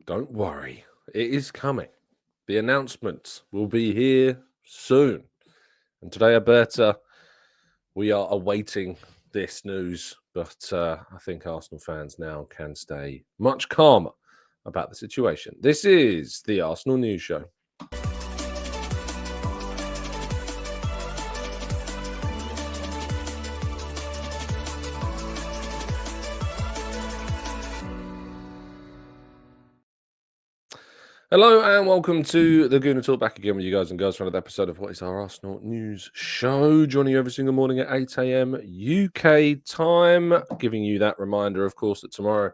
Don't worry, it is coming. The announcement will be here soon. And today, Berta, we are awaiting this news, but I think Arsenal fans now can stay much calmer about the situation. This is the Arsenal News Show. Hello and welcome to the Gooner Talk, back again with you guys and girls for another episode of what is our Arsenal News Show. Joining you every single morning at 8 a.m. UK time, giving you that reminder, of course, that tomorrow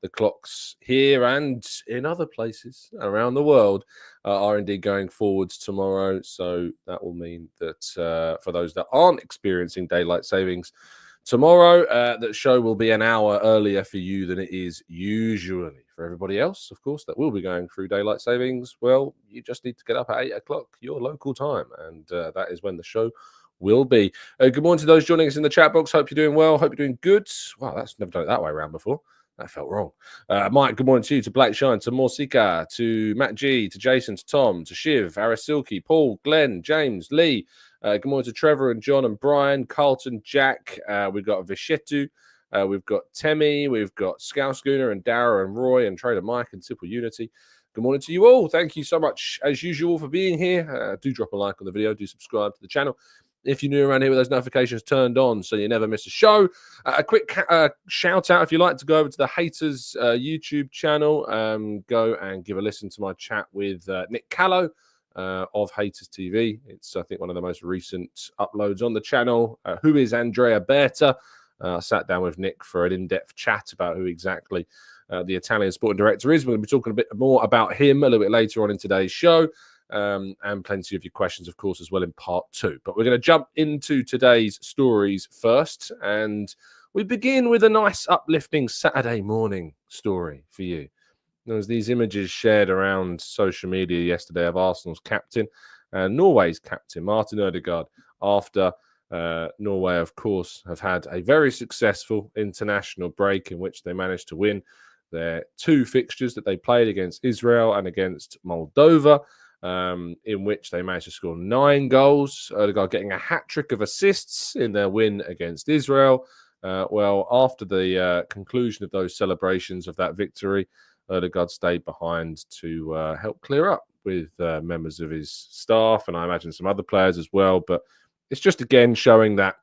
the clocks here and in other places around the world are indeed going forwards tomorrow. So that will mean that for those that aren't experiencing daylight savings, tomorrow, that show will be an hour earlier for you than it is usually. For everybody else, of course, that will be going through daylight savings, well, you just need to get up at 8 o'clock, your local time, and that is when the show will be. Good morning to those joining us in the chat box. Hope you're doing well. Hope you're doing good. Wow, that's never done it that way around before. That felt wrong. Mike, good morning to you, to Black Shine, to Morsika, to Matt G, to Jason, to Tom, to Shiv, Arasilki, Paul, Glenn, James, Lee. Good morning to Trevor and John and Brian, Carlton, Jack. We've got Vishetu. We've got Temi, we've got Scouse Gooner and Dara and Roy and Trader Mike and Simple Unity. Good morning to you all. Thank you so much, as usual, for being here. Do drop a like on the video. Do subscribe to the channel if you're new around here with those notifications turned on so you never miss a show. A quick shout out if you'd like to go over to the Haters YouTube channel. Go and give a listen to my chat with Nick Callow of Haters TV. It's, I think, one of the most recent uploads on the channel. Who is Andrea Berta? I sat down with Nick for an in-depth chat about who exactly the Italian sporting director is. We're going to be talking a bit more about him a little bit later on in today's show, and plenty of your questions, of course, as well in part 2. But we're going to jump into today's stories first, and we begin with a nice, uplifting Saturday morning story for you. There was these images shared around social media yesterday of Arsenal's captain and Norway's captain, Martin Odegaard, after Norway, of course, have had a very successful international break in which they managed to win their 2 fixtures that they played against Israel and against Moldova, in which they managed to score 9 goals. Odegaard getting a hat-trick of assists in their win against Israel. Well, after the conclusion of those celebrations of that victory, Odegaard stayed behind to help clear up with members of his staff and I imagine some other players as well. But it's just, again, showing that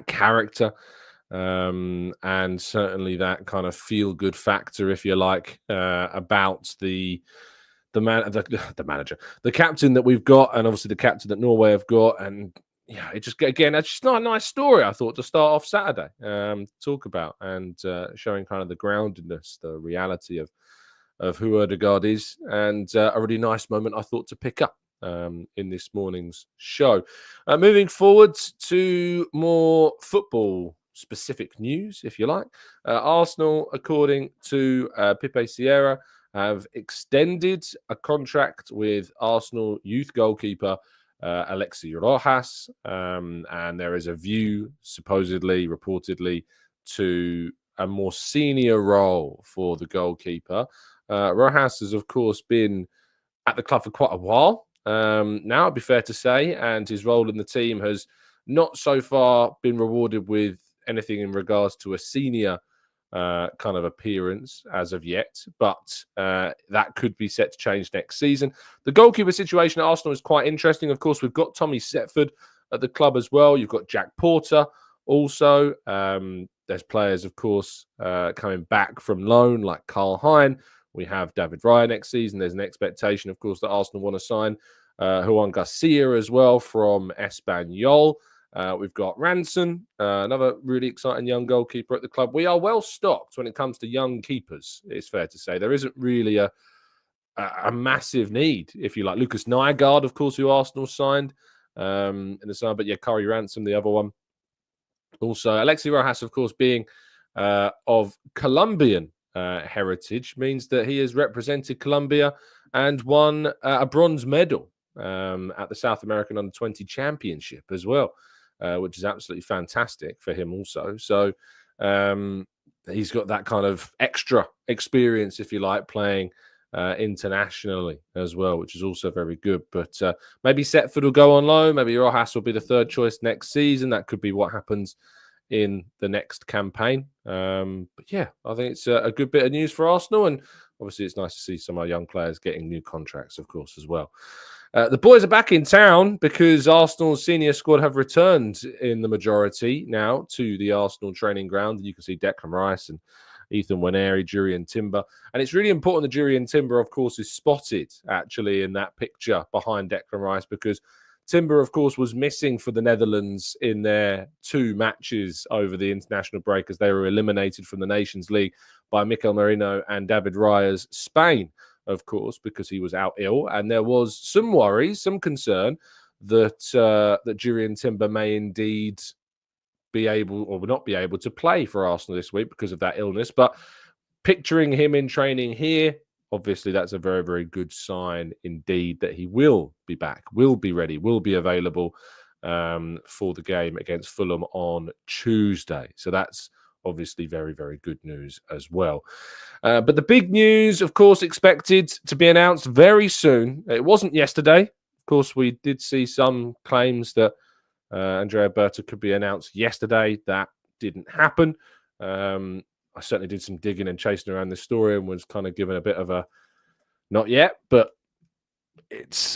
character and certainly that kind of feel-good factor, if you like, about the manager, the captain that we've got, and obviously the captain that Norway have got. And yeah, it just, again, it's just not a nice story, I thought, to start off Saturday, talk about, and showing kind of the groundedness, the reality of who Odegaard is, and a really nice moment, I thought, to pick up in this morning's show. Moving forward to more football-specific news, if you like. Arsenal, according to Pipe Sierra, have extended a contract with Arsenal youth goalkeeper Alexie Rojas, and there is a view, supposedly, reportedly, to a more senior role for the goalkeeper. Rojas has, of course, been at the club for quite a while. Now, it'd be fair to say, and his role in the team has not so far been rewarded with anything in regards to a senior kind of appearance as of yet, but that could be set to change next season. The goalkeeper situation at Arsenal is quite interesting. Of course, we've got Tommy Setford at the club as well. You've got Jack Porter also. There's players, of course, coming back from loan like Carl Hein. We have David Raya next season. There's an expectation, of course, that Arsenal want to sign Juan Garcia as well from Espanyol. We've got Ranson, another really exciting young goalkeeper at the club. We are well stocked when it comes to young keepers, it's fair to say. There isn't really a massive need, if you like. Lucas Nygaard, of course, who Arsenal signed in the summer. But yeah, Curry Ransom, the other one. Also, Alexie Rojas, of course, being of Colombian heritage, means that he has represented Colombia and won a bronze medal at the South American Under-20 Championship as well, which is absolutely fantastic for him also. So he's got that kind of extra experience, if you like, playing internationally as well, which is also very good. But maybe Setford will go on loan. Maybe Rojas will be the third choice next season. That could be what happens in the next campaign. But yeah, I think it's a good bit of news for Arsenal. And obviously, it's nice to see some of our young players getting new contracts, of course, as well. The boys are back in town because Arsenal's senior squad have returned in the majority now to the Arsenal training ground. And you can see Declan Rice and Ethan Waneri, Jurrien Timber. And it's really important that Jurrien Timber, of course, is spotted actually in that picture behind Declan Rice, because Timber, of course, was missing for the Netherlands in their 2 matches over the international break as they were eliminated from the Nations League by Mikel Merino and David Raya's Spain, of course, because he was out ill. And there was some worries, some concern that that Jurrien Timber may indeed be able or not be able to play for Arsenal this week because of that illness. But picturing him in training here, obviously that's a very, very good sign indeed that he will be back, will be ready, will be available for the game against Fulham on Tuesday. So that's obviously very, very good news as well. But the big news, of course, expected to be announced very soon. It wasn't yesterday. Of course, we did see some claims that Andrea Berta could be announced yesterday. That didn't happen. I certainly did some digging and chasing around this story and was kind of given a bit of a not yet, but it's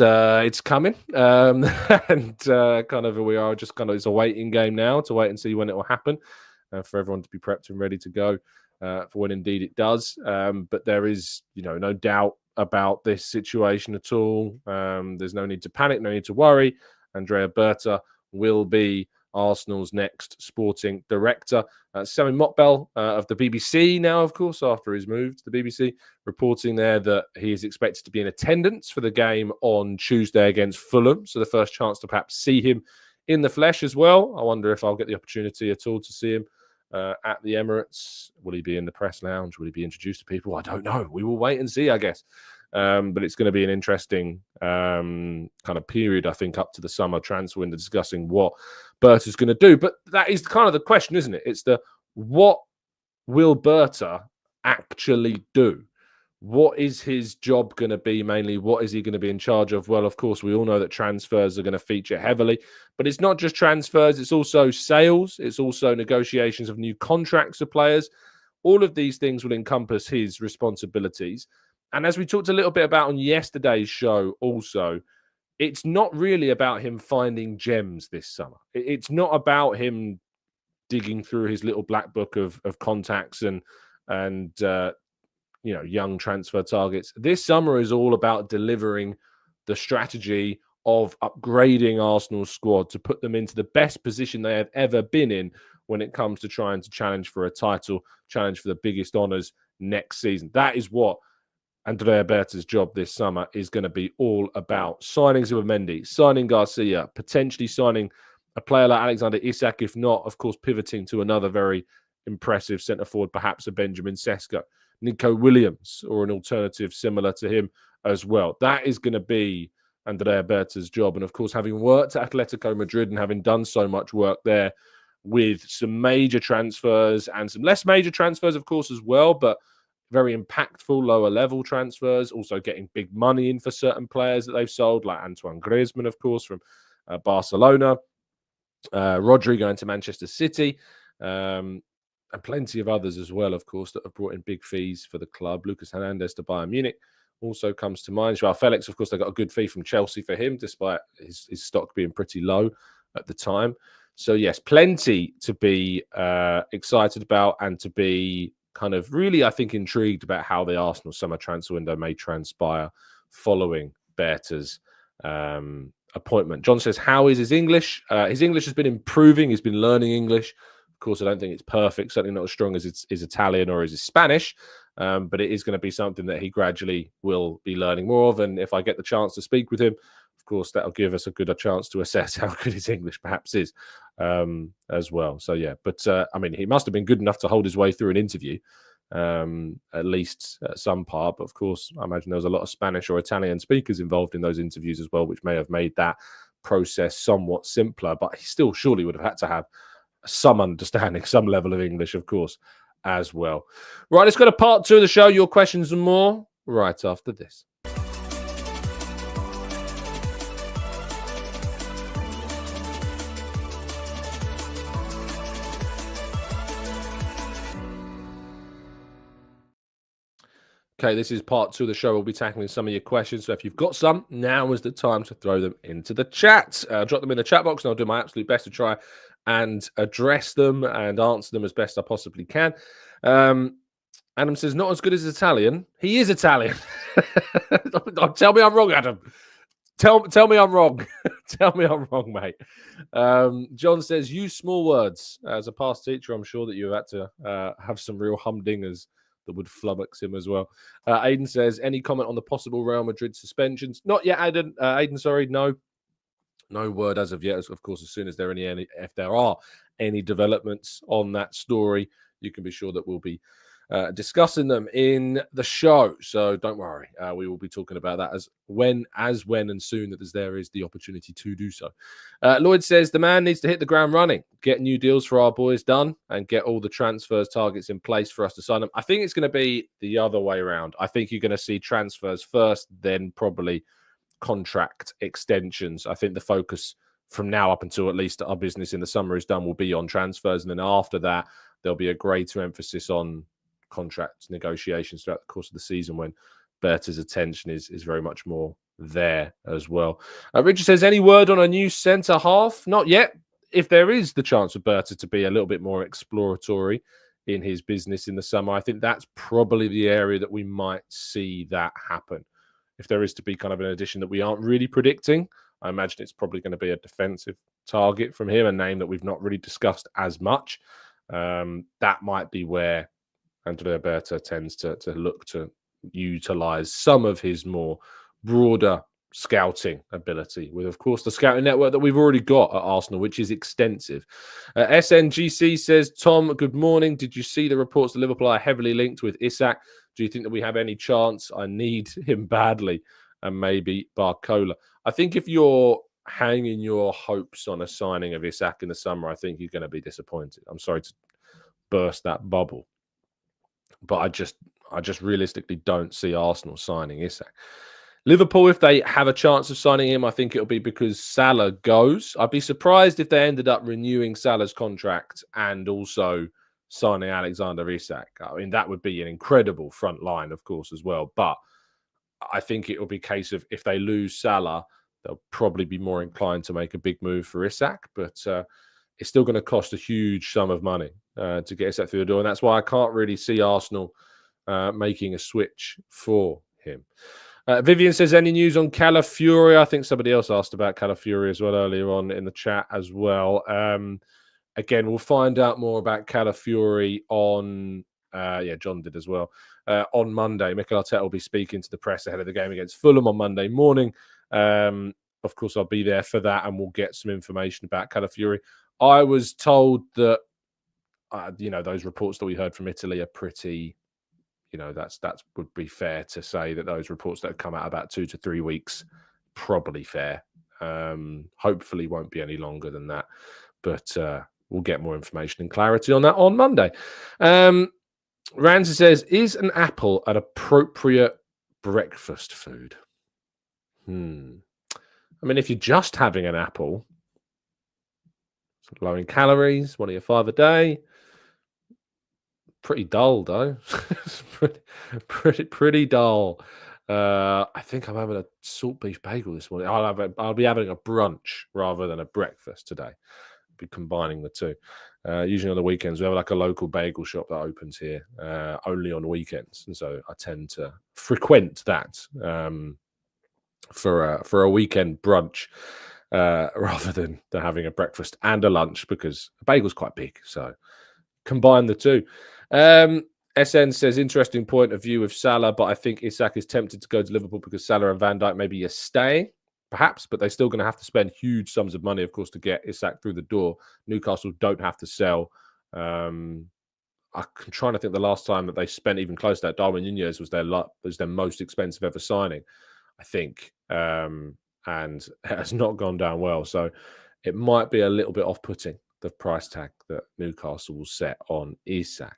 coming. And kind of we are just kind of, it's a waiting game now to wait and see when it will happen for everyone to be prepped and ready to go for when indeed it does. But there is, no doubt about this situation at all. There's no need to panic, no need to worry. Andrea Berta will be Arsenal's next sporting director. Sami Mokbel of the BBC now, of course, after his move to the BBC, reporting there that he is expected to be in attendance for the game on Tuesday against Fulham. So the first chance to perhaps see him in the flesh as well. I wonder if I'll get the opportunity at all to see him at the Emirates. Will he be in the press lounge? Will he be introduced to people? I don't know. We will wait and see, I guess. But it's going to be an interesting kind of period, I think, up to the summer transfer window, discussing what Berta's going to do. But that is kind of the question, isn't it? It's what will Berta actually do? What is his job going to be mainly? What is he going to be in charge of? Well, of course, we all know that transfers are going to feature heavily, but it's not just transfers. It's also sales. It's also negotiations of new contracts of players. All of these things will encompass his responsibilities. And as we talked a little bit about on yesterday's show also, it's not really about him finding gems this summer. It's not about him digging through his little black book of contacts and young transfer targets. This summer is all about delivering the strategy of upgrading Arsenal's squad to put them into the best position they have ever been in when it comes to trying to challenge for a title, challenge for the biggest honours next season. That is what Andrea Berta's job this summer is going to be all about. Signing Zubimendi, signing Garcia, potentially signing a player like Alexander Isak, if not, of course, pivoting to another very impressive centre-forward, perhaps a Benjamin Sesko, Nico Williams, or an alternative similar to him as well. That is going to be Andrea Berta's job. And, of course, having worked at Atletico Madrid and having done so much work there with some major transfers and some less major transfers, of course, as well, but very impactful lower level transfers, also getting big money in for certain players that they've sold, like Antoine Griezmann, of course, from Barcelona, Rodri going to Manchester City, and plenty of others as well, of course, that have brought in big fees for the club. Lucas Hernandez to Bayern Munich also comes to mind. Joao Felix, of course, they got a good fee from Chelsea for him, despite his stock being pretty low at the time. So, yes, plenty to be excited about and to be kind of really, I think, intrigued about how the Arsenal summer transfer window may transpire following Berta's appointment. John says, how is his English? His English has been improving. He's been learning English. Of course, I don't think it's perfect, certainly not as strong as his Italian or as his Spanish, but it is going to be something that he gradually will be learning more of. And if I get the chance to speak with him, of course, that'll give us a good chance to assess how good his English perhaps is as well. So, yeah, but I mean, he must have been good enough to hold his way through an interview, at least at some part. But of course, I imagine there was a lot of Spanish or Italian speakers involved in those interviews as well, which may have made that process somewhat simpler. But he still surely would have had to have some understanding, some level of English, of course, as well. Right, let's go to part 2 of the show. Your questions and more right after this. Okay, this is part 2 of the show. We'll be tackling some of your questions. So if you've got some, now is the time to throw them into the chat. Drop them in the chat box, and I'll do my absolute best to try and address them and answer them as best I possibly can. Adam says, not as good as Italian. He is Italian. Tell me I'm wrong, Adam. Tell me I'm wrong. Tell me I'm wrong, mate. John says, use small words. As a past teacher, I'm sure that you had to have some real humdingers that would flummox him as well. Aiden says, any comment on the possible Real Madrid suspensions? Not yet, Aiden. Aiden, sorry, no word as of yet. Of course, as soon as there if there are any developments on that story, you can be sure that we'll be discussing them in the show. So don't worry, we will be talking about that as when and soon that there is the opportunity to do so. Lloyd says the man needs to hit the ground running, get new deals for our boys done, and get all the transfers targets in place for us to sign them. I think it's going to be the other way around. I think you're going to see transfers first, then probably contract extensions. I think the focus from now up until at least our business in the summer is done will be on transfers, and then after that there'll be a greater emphasis on contract negotiations throughout the course of the season when Berta's attention is very much more there as well. Richard says, any word on a new centre half? Not yet. If there is the chance for Berta to be a little bit more exploratory in his business in the summer, I think that's probably the area that we might see that happen. If there is to be kind of an addition that we aren't really predicting, I imagine it's probably going to be a defensive target from him, a name that we've not really discussed as much. That might be where Andrea Berta tends to look to utilize some of his more broader scouting ability with, of course, the scouting network that we've already got at Arsenal, which is extensive. SNGC says, Tom, good morning. Did you see the reports that Liverpool are heavily linked with Isak? Do you think that we have any chance? I need him badly. And maybe Barcola. I think if you're hanging your hopes on a signing of Isak in the summer, I think you're going to be disappointed. I'm sorry to burst that bubble, but I just realistically don't see Arsenal signing Isak. Liverpool, if they have a chance of signing him, I think it'll be because Salah goes. I'd be surprised if they ended up renewing Salah's contract and also signing Alexander Isak. I mean, that would be an incredible front line, of course, as well. But I think it will be a case of if they lose Salah, they'll probably be more inclined to make a big move for Isak. But it's still going to cost a huge sum of money to get Isak through the door. And that's why I can't really see Arsenal making a switch for him. Vivian says, any news on Calafiori? I think somebody else asked about Calafiori as well earlier on in the chat as well. Again, we'll find out more about Calafiori on, John did as well, on Monday. Mikel Arteta will be speaking to the press ahead of the game against Fulham on Monday morning. Of course, I'll be there for that and we'll get some information about Calafiori. I was told that, those reports that we heard from Italy are pretty, that would be fair to say that those reports that have come out about 2 to 3 weeks, probably fair. Hopefully won't be any longer than that, but we'll get more information and clarity on that on Monday. Ramsey says, is an apple an appropriate breakfast food? I mean, if you're just having an apple, low in calories, 1 of your 5 a day. Pretty dull, though. pretty dull. I think I'm having a salt beef bagel this morning. I'll be having a brunch rather than a breakfast today. I'll be combining the two. Usually on the weekends, we have like a local bagel shop that opens here only on weekends, and so I tend to frequent that for a weekend brunch rather than having a breakfast and a lunch, because a bagel's quite big. So combine the two. SN says, interesting point of view with Salah, but I think Isak is tempted to go to Liverpool because Salah and Van Dijk maybe are staying, perhaps, but they're still going to have to spend huge sums of money, of course, to get Isak through the door. Newcastle don't have to sell. I'm trying to think the last time that they spent even close to that. Darwin Nunez was their most expensive ever signing, I think, and it has not gone down well. So it might be a little bit off-putting, the price tag that Newcastle will set on Isak.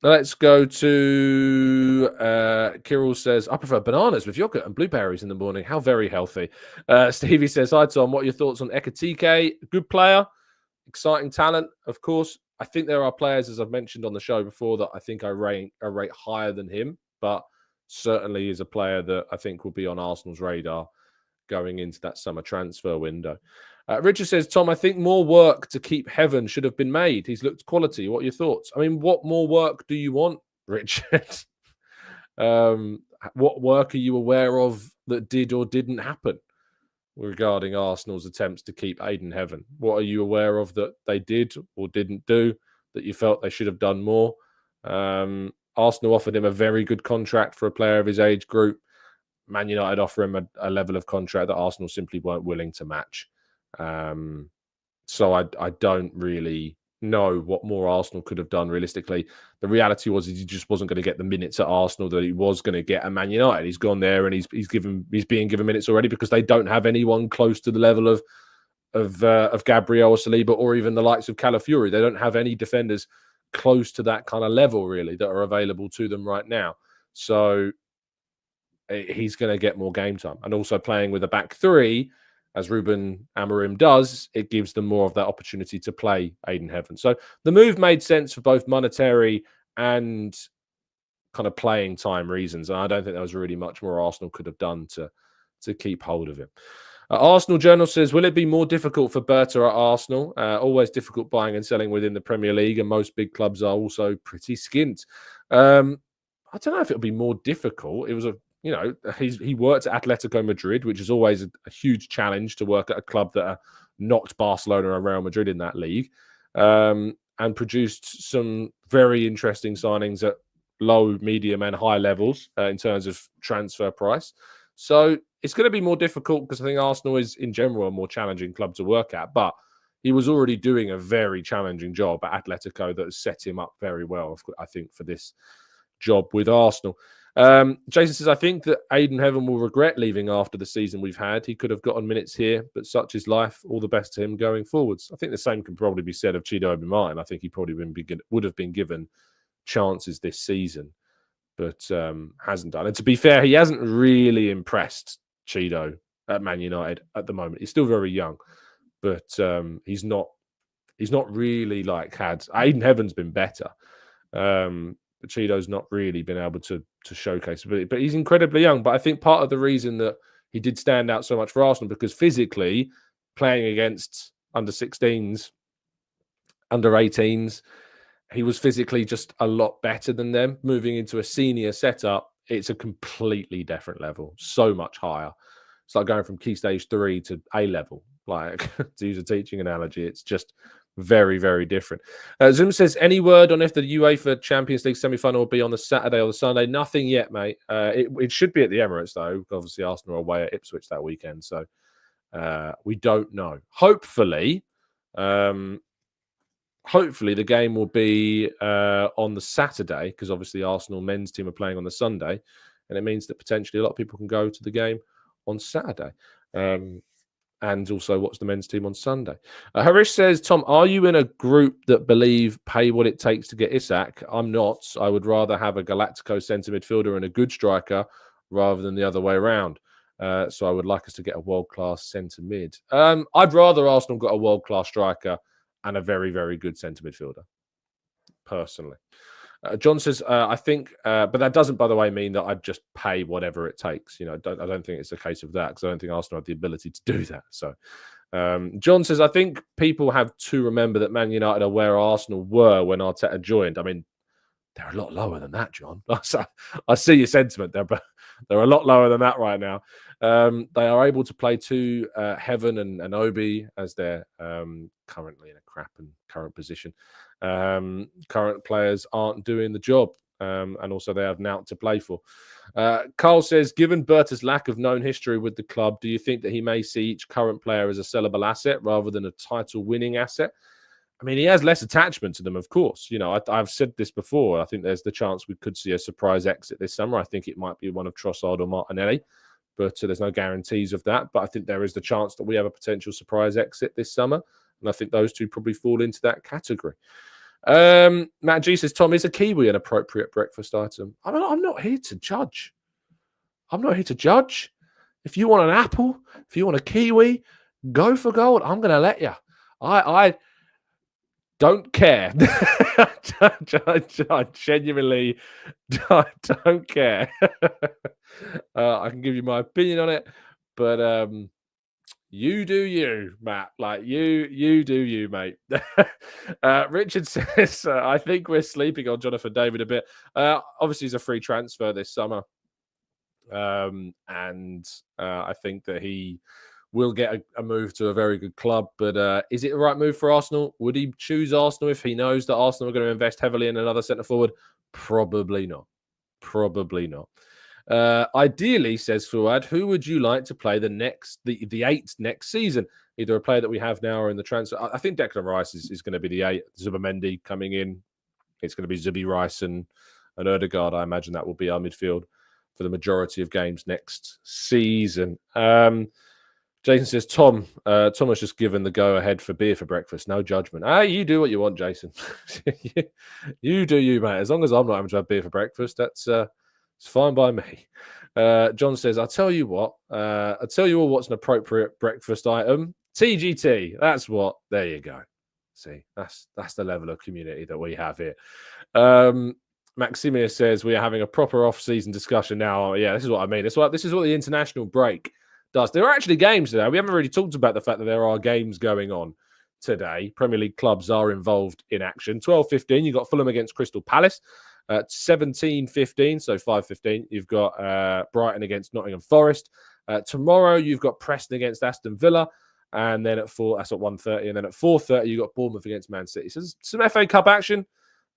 Let's go to Kirill says, I prefer bananas with yogurt and blueberries in the morning. How very healthy. Stevie says, hi, Tom. What are your thoughts on Ekatike? Good player, exciting talent, of course. I think there are players, as I've mentioned on the show before, that I think I rate higher than him, but certainly is a player that I think will be on Arsenal's radar going into that summer transfer window. Richard says, Tom, I think more work to keep Heaven should have been made. He's looked quality. What are your thoughts? I mean, what more work do you want, Richard? What work are you aware of that did or didn't happen regarding Arsenal's attempts to keep Aiden Heaven? What are you aware of that they did or didn't do that you felt they should have done more? Arsenal offered him a very good contract for a player of his age group. Man United offer him a level of contract that Arsenal simply weren't willing to match. So I don't really know what more Arsenal could have done realistically. The reality was he just wasn't going to get the minutes at Arsenal that he was going to get at Man United. He's gone there and he's being given minutes already because they don't have anyone close to the level of Gabriel or Saliba or even the likes of Calafiori. They don't have any defenders close to that kind of level really that are available to them right now. So he's going to get more game time. And also playing with a back three, as Ruben Amorim does, it gives them more of that opportunity to play Aiden Heaven. So the move made sense for both monetary and kind of playing time reasons. And I don't think there was really much more Arsenal could have done to keep hold of him. Arsenal Journal says, will it be more difficult for Berta at Arsenal? Always difficult buying and selling within the Premier League, and most big clubs are also pretty skint. I don't know if it'll be more difficult. It was he worked at Atletico Madrid, which is always a huge challenge to work at a club that knocked Barcelona and Real Madrid in that league, and produced some very interesting signings at low, medium, and high levels in terms of transfer price. So it's going to be more difficult because I think Arsenal is, in general, a more challenging club to work at. But he was already doing a very challenging job at Atletico that has set him up very well, I think, for this job with Arsenal. Jason says, I think that Aiden Heaven will regret leaving after the season we've had. He could have gotten minutes here, but such is life. All the best to him going forwards. I think the same can probably be said of Chido Obi Martin. I think he probably would have been given chances this season, but hasn't done. And to be fair, he hasn't really impressed Chido at Man United at the moment. He's still very young, but he's not really had Aiden Heaven's been better. But Chido's not really been able to showcase ability. But he's incredibly young. But I think part of the reason that he did stand out so much for Arsenal because physically playing against under 16s, under 18s, he was physically just a lot better than them. Moving into a senior setup, it's a completely different level, so much higher. It's like going from Key Stage 3 to A level. Like, to use a teaching analogy, it's just very, very different. Zoom says, any word on if the UEFA Champions League semi-final will be on the Saturday or the Sunday? Nothing yet, mate. It should be at the Emirates, though. Obviously, Arsenal are away at Ipswich that weekend, so we don't know. Hopefully, the game will be on the Saturday, because obviously Arsenal men's team are playing on the Sunday, and it means that potentially a lot of people can go to the game on Saturday. And also watch the men's team on Sunday. Harish says, Tom, are you in a group that believe pay what it takes to get Isak? I'm not. I would rather have a Galactico centre midfielder and a good striker rather than the other way around. So I would like us to get a world-class centre mid. I'd rather Arsenal got a world-class striker and a very, very good centre midfielder, personally. John says, I think, but that doesn't, by the way, mean that I'd just pay whatever it takes. I don't think it's a case of that because I don't think Arsenal have the ability to do that. So John says, I think people have to remember that Man United are where Arsenal were when Arteta joined. I mean, they're a lot lower than that, John. I see your sentiment there, but they're a lot lower than that right now. They are able to play to Heaven and Obi as they're currently in a crap and current position. Current players aren't doing the job, and also they have Nout to play for. Carl says, given Berta's lack of known history with the club, do you think that he may see each current player as a sellable asset rather than a title-winning asset? I mean, he has less attachment to them, of course. I've said this before. I think there's the chance we could see a surprise exit this summer. I think it might be one of Trossard or Martinelli, but there's no guarantees of that. But I think there is the chance that we have a potential surprise exit this summer. And I think those two probably fall into that category. Matt G says, Tom, is a kiwi an appropriate breakfast item? I mean, I'm not here to judge. If you want an apple, if you want a kiwi, go for gold. I'm going to let you. I don't care. I genuinely don't care. I can give you my opinion on it, but you do you, Matt. Like you do you, mate. Richard says, I think we're sleeping on Jonathan David a bit. Obviously, he's a free transfer this summer. And I think that he will get a move to a very good club. But is it the right move for Arsenal? Would he choose Arsenal if he knows that Arsenal are going to invest heavily in another centre forward? Probably not. Ideally, says Fuad, who would you like to play the 8 next season? Either a player that we have now or in the transfer. I think Declan Rice is going to be the 8. Zubimendi coming in. It's going to be Zubi, Rice and Odegaard. I imagine that will be our midfield for the majority of games next season. Jason says, Tom has just given the go-ahead for beer for breakfast. No judgment. You do what you want, Jason. you do you, mate. As long as I'm not having to have beer for breakfast, that's it's fine by me. John says, I'll tell you what. What's an appropriate breakfast item. TGT. That's what. There you go. See, that's the level of community that we have here. Maximia says we are having a proper off-season discussion now. Yeah, this is what I mean. This is what the international break does. There are actually games today. We haven't really talked about the fact that there are games going on today. Premier League clubs are involved in action. 12:15, you've got Fulham against Crystal Palace. 17:15, so 5:15, you've got Brighton against Nottingham Forest. Tomorrow, you've got Preston against Aston Villa. And then at 1:30. And then at 4:30, you've got Bournemouth against Man City. So there's some FA Cup action.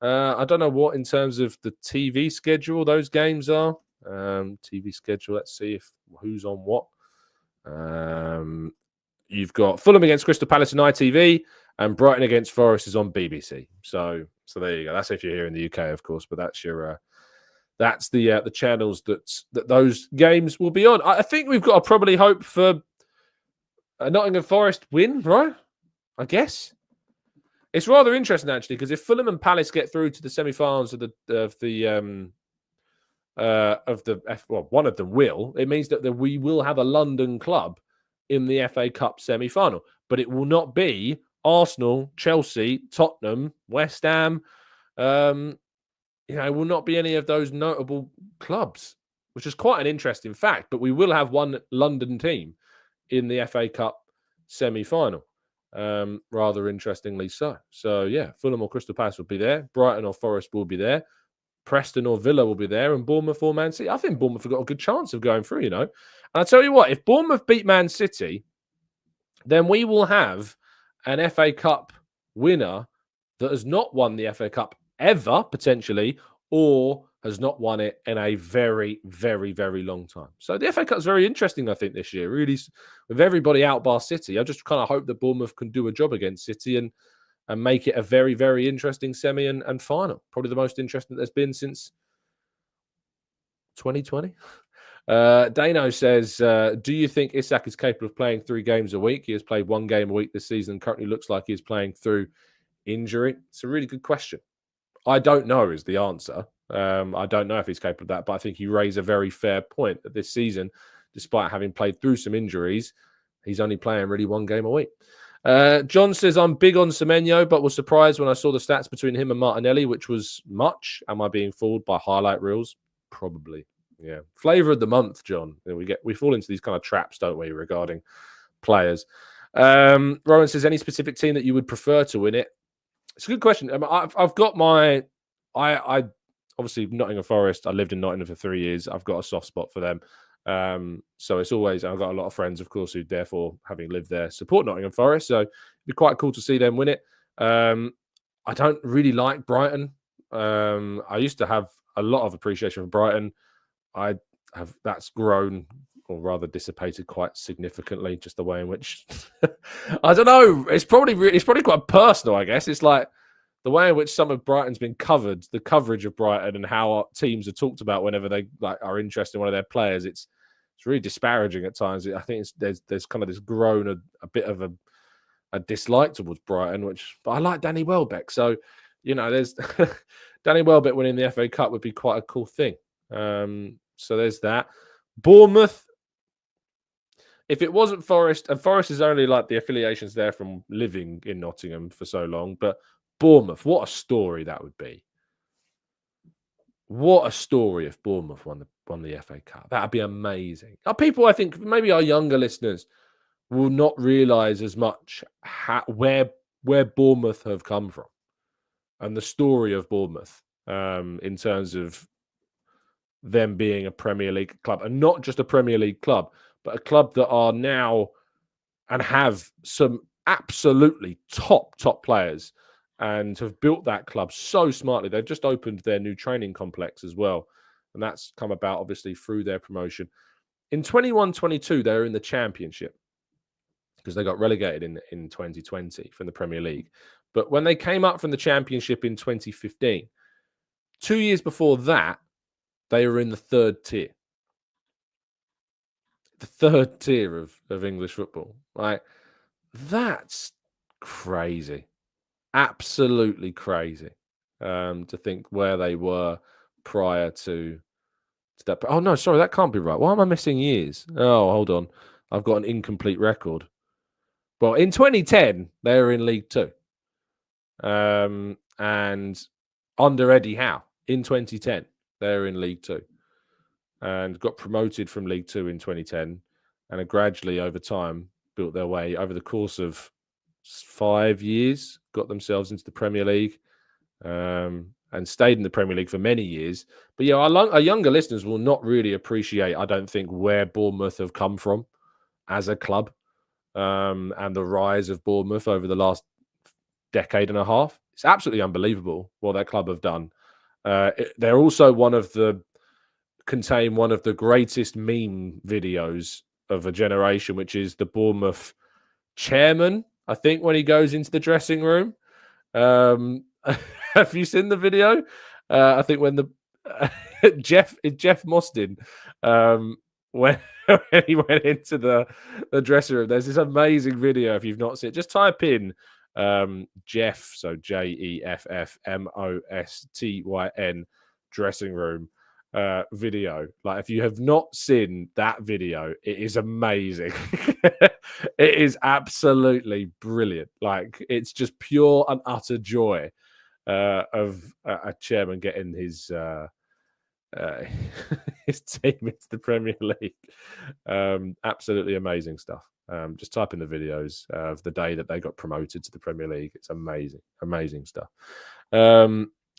I don't know what in terms of the TV schedule those games are. TV schedule, let's see who's on what. You've got Fulham against Crystal Palace on ITV and Brighton against Forest is on BBC. So there you go. That's if you're here in the UK, of course, but that's your that's the channels that those games will be on. I think we've got to probably hope for a Nottingham Forest win, right? I guess. It's rather interesting, actually, because if Fulham and Palace get through to the semi-finals one of them will. It means that we will have a London club in the FA Cup semi-final, but it will not be Arsenal, Chelsea, Tottenham, West Ham. It will not be any of those notable clubs, which is quite an interesting fact. But we will have one London team in the FA Cup semi-final. Rather interestingly so. So, yeah, Fulham or Crystal Palace will be there. Brighton or Forest will be there. Preston or Villa will be there. And Bournemouth or Man City. I think Bournemouth have got a good chance of going through, And I tell you what, if Bournemouth beat Man City, then we will have an FA Cup winner that has not won the FA Cup ever, potentially, or has not won it in a very, very, very long time. So the FA Cup is very interesting, I think, this year. Really, with everybody out bar City, I just kind of hope that Bournemouth can do a job against City and make it a very, very interesting semi and final. Probably the most interesting there's been since 2020. Dano says, do you think Isak is capable of playing 3 games a week? He has played 1 game a week this season. Currently looks like he's playing through injury. It's a really good question. I don't know is the answer. I don't know if he's capable of that, but I think you raise a very fair point that this season, despite having played through some injuries, he's only playing really 1 game a week. John says, I'm big on Semenyo, but was surprised when I saw the stats between him and Martinelli, which was much. Am I being fooled by highlight reels? Probably. Yeah. Flavor of the month, John. We fall into these kind of traps, don't we, regarding players. Rowan says, any specific team that you would prefer to win it? It's a good question. I've got I obviously Nottingham Forest. I lived in Nottingham for 3 years. I've got a soft spot for them. So it's always, I've got a lot of friends, of course, who therefore, having lived there, support Nottingham Forest. So it'd be quite cool to see them win it. I don't really like Brighton. I used to have a lot of appreciation for Brighton. That's grown, or rather dissipated, quite significantly. Just the way in which I don't know. It's probably quite personal, I guess. It's like the way in which some of Brighton's been covered, the coverage of Brighton, and how our teams are talked about whenever they are interested in one of their players. It's really disparaging at times. I think there's kind of this grown a bit of a dislike towards Brighton, but I like Danny Welbeck. So there's Danny Welbeck winning the FA Cup would be quite a cool thing. So there's that. Bournemouth, if it wasn't Forest, and Forest is only like the affiliations there from living in Nottingham for so long, but Bournemouth, what a story that would be. What a story if Bournemouth won the FA Cup. That'd be amazing. People, I think, maybe our younger listeners will not realise as much where Bournemouth have come from and the story of Bournemouth in terms of them being a Premier League club, and not just a Premier League club, but a club that are now and have some absolutely top players and have built that club so smartly. They've just opened their new training complex as well, and that's come about obviously through their promotion. In 21-22, they were in the Championship because they got relegated in 2020 from the Premier League. But when they came up from the Championship in 2015, 2 years before that, they were in the third tier. The third tier of English football. Like, that's crazy. Absolutely crazy. To think where they were prior to that. Oh, no, sorry, that can't be right. Why am I missing years? Oh, hold on. I've got an incomplete record. Well, in 2010, they were in League Two. And under Eddie Howe in 2010, they were in League Two and got promoted from League Two in 2010 and have gradually over time built their way over the course of 5 years, got themselves into the Premier League and stayed in the Premier League for many years. But yeah, our younger listeners will not really appreciate, I don't think, where Bournemouth have come from as a club and the rise of Bournemouth over the last decade and a half. It's absolutely unbelievable what that club have done. They're also contain one of the greatest meme videos of a generation, which is the Bournemouth chairman, I think, when he goes into the dressing room. Have you seen the video? I think when Jeff Mostyn, when he went into the dressing room, there's this amazing video. If you've not seen it, just type in Jeff, so JEFFMOSTYN dressing room video. Like, if you have not seen that video, it is amazing. It is absolutely brilliant. Like, it's just pure and utter joy of a chairman getting his his team into the Premier League. Absolutely amazing stuff. Just type in the videos of the day that they got promoted to the Premier League. It's amazing stuff.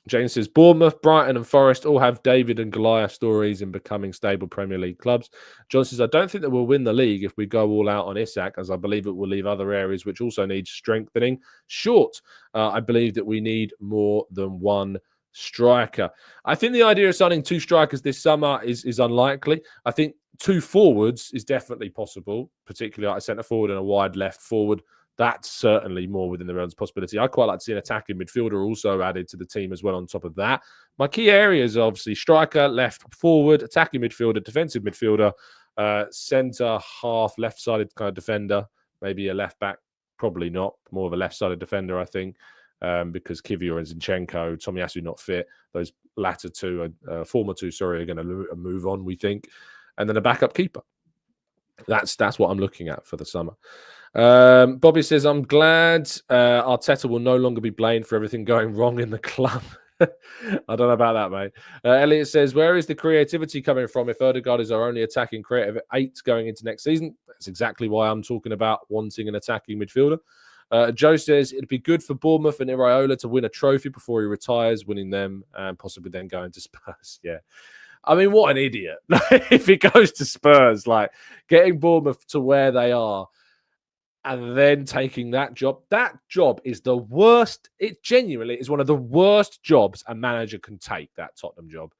James says, Bournemouth, Brighton and Forest all have David and Goliath stories in becoming stable Premier League clubs. John says, I don't think that we'll win the league if we go all out on Isak, as I believe it will leave other areas which also need strengthening short. I believe that we need more than one striker. I think the idea of signing two strikers this summer is unlikely. I think two forwards is definitely possible, particularly like a centre forward and a wide left forward. That's certainly more within the realms of possibility. I quite like to see an attacking midfielder also added to the team as well on top of that. My key areas are obviously striker, left forward, attacking midfielder, defensive midfielder, centre, half, left-sided kind of defender, maybe a left back, probably not, more of a left-sided defender, I think, because Kivior and Zinchenko, Tomiyasu not fit. Those latter two, former two, are going to move on, we think. And then a backup keeper. That's what I'm looking at for the summer. Bobby says, I'm glad Arteta will no longer be blamed for everything going wrong in the club. I don't know about that, mate. Elliot says, where is the creativity coming from if Odegaard is our only attacking creative at 8 going into next season? That's exactly why I'm talking about wanting an attacking midfielder. Joe says, it'd be good for Bournemouth and Iraola to win a trophy before he retires, winning them and possibly then going to Spurs. Yeah. I mean, what an idiot. If he goes to Spurs, like getting Bournemouth to where they are, and then taking that job is the worst. It genuinely is one of the worst jobs a manager can take, that Tottenham job.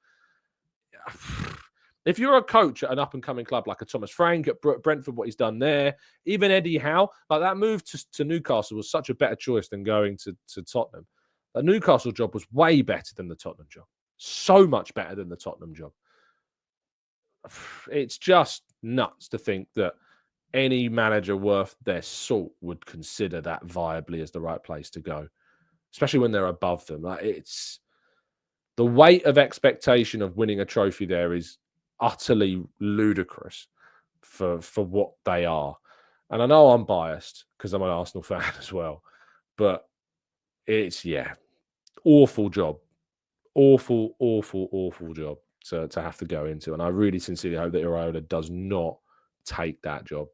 If you're a coach at an up-and-coming club like a Thomas Frank at Brentford, what he's done there, even Eddie Howe, like that move to Newcastle was such a better choice than going to Tottenham. The Newcastle job was way better than the Tottenham job. So much better than the Tottenham job. It's just nuts to think that any manager worth their salt would consider that viably as the right place to go. especially when they're above them. Like, it's the weight of expectation of winning a trophy there is utterly ludicrous for what they are. And I know I'm biased because I'm an Arsenal fan as well, but it's awful job, awful job to have to go into. And I really sincerely hope that Iraola does not take that job.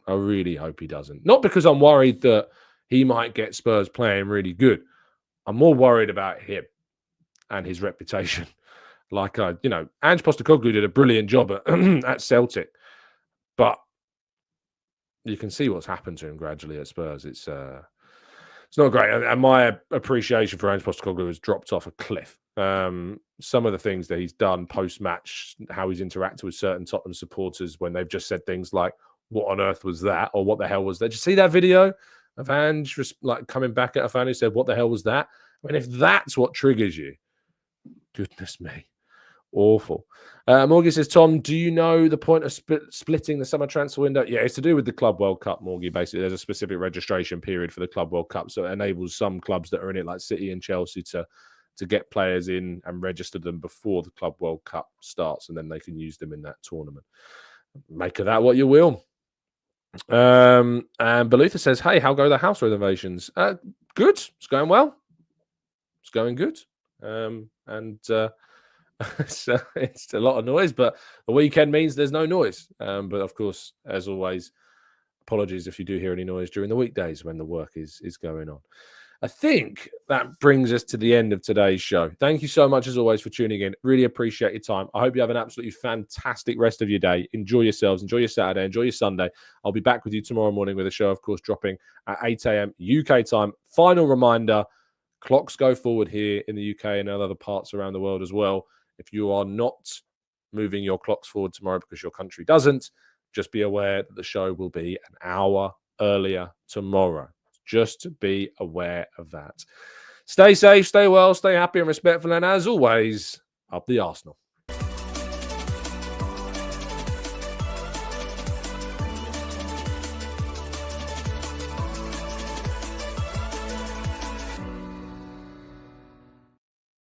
I really hope he doesn't. Not because I'm worried that he might get Spurs playing really good. I'm more worried about him and his reputation. Like, Ange Postecoglou did a brilliant job at Celtic, but you can see what's happened to him gradually at Spurs. It's not great, and my appreciation for Ange Postecoglou has dropped off a cliff. Some of the things that he's done post-match, how he's interacted with certain Tottenham supporters when they've just said things like, "What on earth was that?" or "What the hell was that?" Did you see that video of Ange coming back at a fan who said, "What the hell was that?" I mean, if that's what triggers you, goodness me, awful. Morgie says, Tom, do you know the point of splitting the summer transfer window? Yeah, it's to do with the Club World Cup, Morgie. Basically, there's a specific registration period for the Club World Cup, so it enables some clubs that are in it, like City and Chelsea, to get players in and register them before the Club World Cup starts, and then they can use them in that tournament. Make of that what you will. And Belutha says, hey, how go the house renovations? Good. It's going well. It's going good. It's a lot of noise, but the weekend means there's no noise. But of course, as always, apologies if you do hear any noise during the weekdays when the work is going on. I think that brings us to the end of today's show. Thank you so much, as always, for tuning in. Really appreciate your time. I hope you have an absolutely fantastic rest of your day. Enjoy yourselves. Enjoy your Saturday. Enjoy your Sunday. I'll be back with you tomorrow morning with a show, of course, dropping at 8 a.m. UK time. Final reminder, clocks go forward here in the UK and other parts around the world as well. If you are not moving your clocks forward tomorrow because your country doesn't, just be aware that the show will be an hour earlier tomorrow. Just be aware of that. Stay safe, stay well, stay happy and respectful. And as always, up the Arsenal.